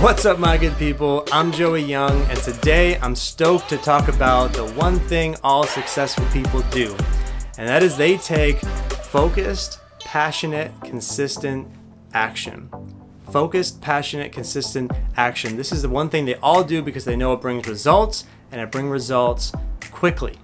What's up, my good people? I'm Joey Young, and today I'm stoked to talk about the one thing all successful people do, and that is they take focused, passionate, consistent action. Focused, passionate, consistent action. This is the one thing they all do because they know it brings results, and it brings results quickly.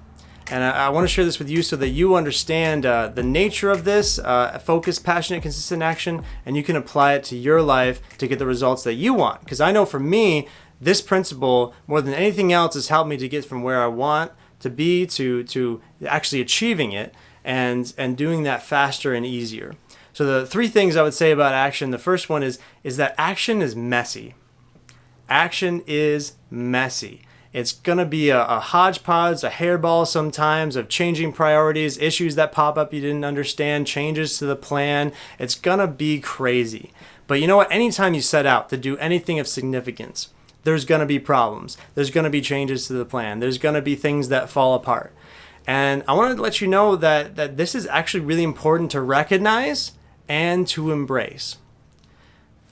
And I want to share this with you so that you understand the nature of this focused, passionate, consistent action, and you can apply it to your life to get the results that you want. Because I know for me, this principle, more than anything else, has helped me to get from where I want to be to actually achieving it and doing that faster and easier. So the three things I would say about action, the first one is that action is messy. Action is messy. It's going to be a hodgepodge, a hairball sometimes of changing priorities, issues that pop up you didn't understand, changes to the plan. It's going to be crazy. But you know what? Anytime you set out to do anything of significance, there's going to be problems. There's going to be changes to the plan. There's going to be things that fall apart. And I want to let you know that this is actually really important to recognize and to embrace.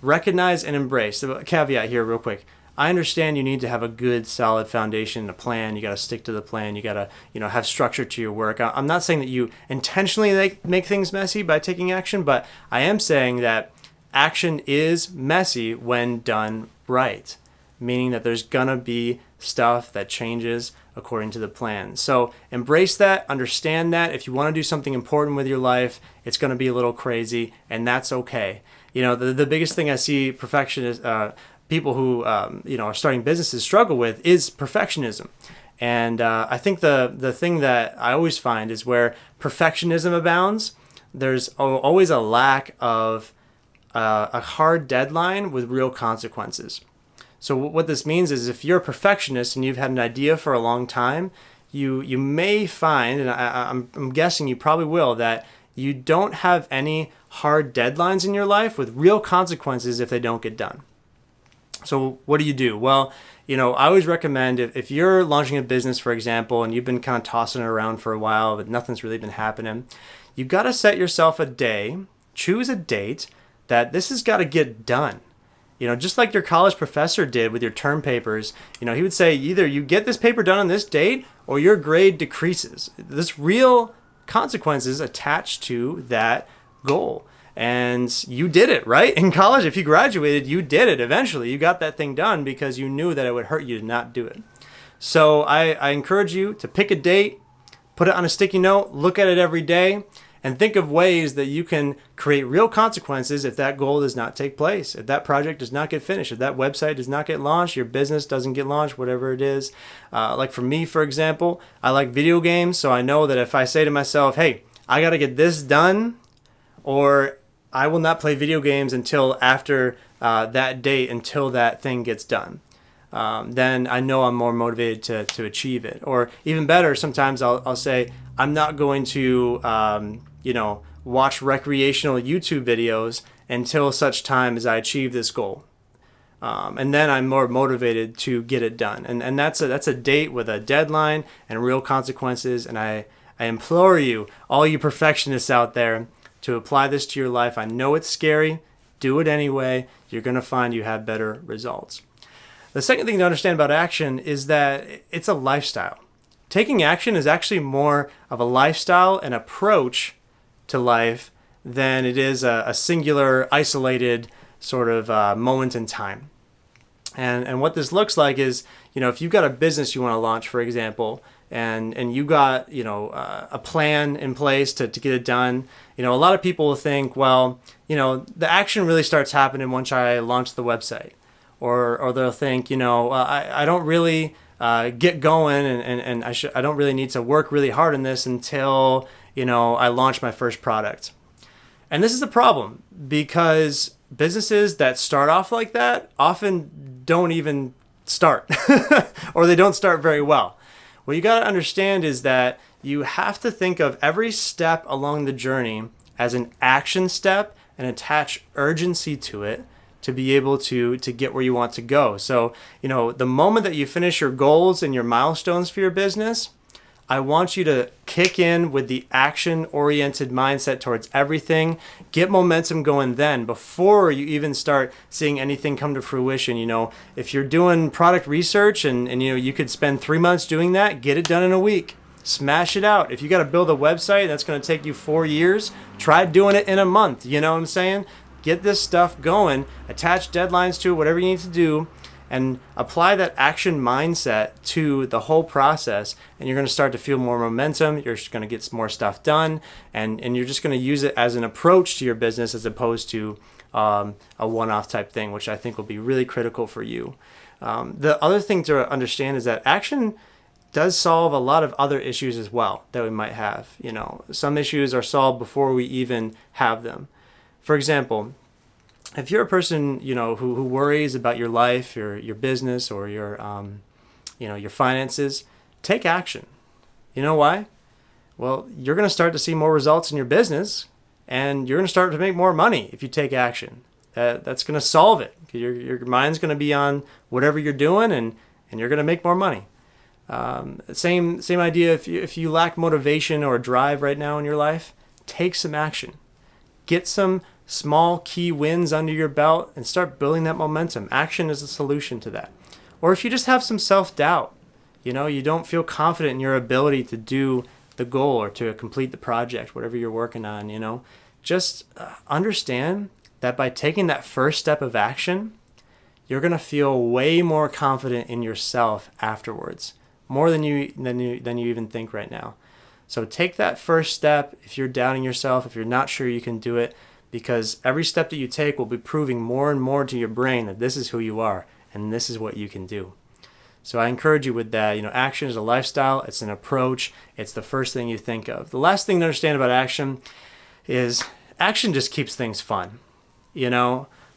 Recognize and embrace. So a caveat here real quick. I understand you need to have a good, solid foundation, a plan. You got to stick to the plan. You got to, have structure to your work. I'm not saying that you intentionally make things messy by taking action, but I am saying that action is messy when done right, meaning that there's going to be stuff that changes according to the plan. So embrace that, understand that. If you want to do something important with your life, it's going to be a little crazy, and that's okay. The biggest thing I see perfectionists, people who are starting businesses struggle with is perfectionism. And I think the thing that I always find is where perfectionism abounds, there's always a lack of a hard deadline with real consequences. So what this means is if you're a perfectionist and you've had an idea for a long time, you may find, and I'm guessing you probably will, that you don't have any hard deadlines in your life with real consequences if they don't get done. So what do? Well, I always recommend if you're launching a business, for example, and you've been kind of tossing it around for a while, but nothing's really been happening, you've got to set yourself a day, choose a date that this has got to get done. Just like your college professor did with your term papers, he would say either you get this paper done on this date or your grade decreases. There's real consequences attached to that goal. And you did it, right? In college, if you graduated, you did it. Eventually, you got that thing done because you knew that it would hurt you to not do it. So I encourage you to pick a date, put it on a sticky note, look at it every day, and think of ways that you can create real consequences if that goal does not take place, if that project does not get finished, if that website does not get launched, your business doesn't get launched, whatever it is. Like for me, for example, I like video games, so I know that if I say to myself, hey, I got to get this done, or I will not play video games until after that date, until that thing gets done. Then I know I'm more motivated to achieve it. Or even better, sometimes I'll say, I'm not going to, watch recreational YouTube videos until such time as I achieve this goal. And then I'm more motivated to get it done. And that's a date with a deadline and real consequences. And I implore you, all you perfectionists out there, to apply this to your life. I know it's scary. Do it anyway. You're going to find you have better results. The second thing to understand about action is that it's a lifestyle. Taking action is actually more of a lifestyle and approach to life than it is a singular, isolated sort of moment in time. And what this looks like is, if you've got a business you want to launch, for example, and you got a plan in place to get it done. A lot of people will think, well, the action really starts happening once I launch the website, or they'll think, I don't really get going, and I don't really need to work really hard on this until I launch my first product. And this is a problem because businesses that start off like that often don't even start, or they don't start very well. What you got to understand is that you have to think of every step along the journey as an action step and attach urgency to it to be able to get where you want to go. So, the moment that you finish your goals and your milestones for your business, I want you to kick in with the action-oriented mindset towards everything. Get momentum going then before you even start seeing anything come to fruition. If you're doing product research and you could spend 3 months doing that, get it done in a week. Smash it out. If you got to build a website that's going to take you 4 years, try doing it in a month. You know what I'm saying? Get this stuff going, attach deadlines to it, whatever you need to do, and apply that action mindset to the whole process, and you're going to start to feel more momentum. You're just going to get more stuff done, and you're just going to use it as an approach to your business as opposed to a one-off type thing, which I think will be really critical for you. The other thing to understand is that action does solve a lot of other issues as well that we might have. Some issues are solved before we even have them. For example, if you're a person, who worries about your life, your business, or your finances, take action. You know why? Well, you're going to start to see more results in your business, and you're going to start to make more money if you take action. That's going to solve it. Your mind's going to be on whatever you're doing, and you're going to make more money. Same idea. If you lack motivation or drive right now in your life, take some action. Get some small key wins under your belt and start building that momentum. Action is a solution to that. Or if you just have some self-doubt, you don't feel confident in your ability to do the goal or to complete the project, whatever you're working on, just understand that by taking that first step of action, you're going to feel way more confident in yourself afterwards, more than you even think right now. So take that first step if you're doubting yourself, if you're not sure you can do it, because every step that you take will be proving more and more to your brain that this is who you are and this is what you can do. So I encourage you with that. Action is a lifestyle. It's an approach. It's the first thing you think of. The last thing to understand about action is action just keeps things fun.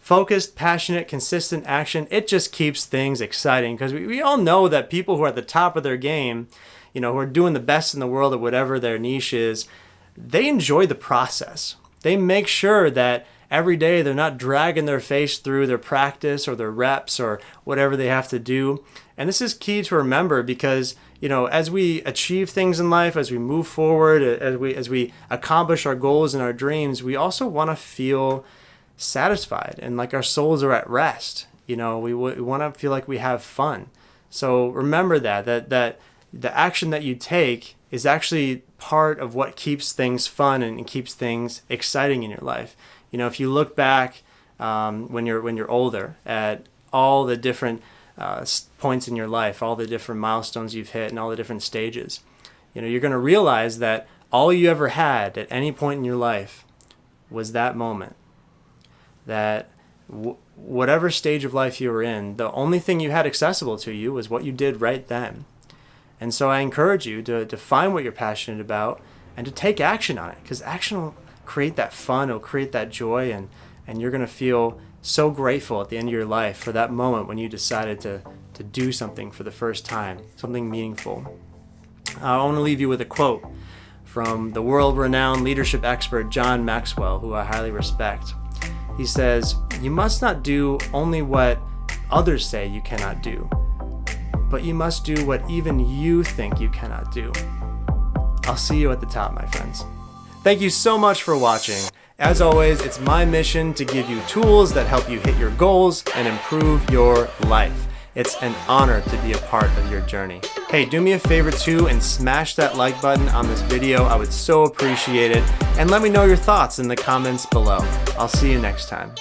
Focused, passionate, consistent action, it just keeps things exciting, because we all know that people who are at the top of their game, who are doing the best in the world at whatever their niche is, they enjoy the process. They make sure that every day they're not dragging their face through their practice or their reps or whatever they have to do. And this is key to remember, because as we achieve things in life, as we move forward, as we accomplish our goals and our dreams, we also want to feel satisfied and like our souls are at rest. We want to feel like we have fun. So remember that the action that you take is actually part of what keeps things fun and keeps things exciting in your life. If you look back when you're older at all the different points in your life, all the different milestones you've hit and all the different stages, you're going to realize that all you ever had at any point in your life was that moment. That whatever stage of life you were in, the only thing you had accessible to you was what you did right then. And so I encourage you to find what you're passionate about and to take action on it, because action will create that fun, it'll create that joy, and you're going to feel so grateful at the end of your life for that moment when you decided to do something for the first time, something meaningful. I want to leave you with a quote from the world-renowned leadership expert John Maxwell, who I highly respect. He says, "You must not do only what others say you cannot do, but you must do what even you think you cannot do." I'll see you at the top, my friends. Thank you so much for watching. As always, it's my mission to give you tools that help you hit your goals and improve your life. It's an honor to be a part of your journey. Hey, do me a favor too and smash that like button on this video. I would so appreciate it. And let me know your thoughts in the comments below. I'll see you next time.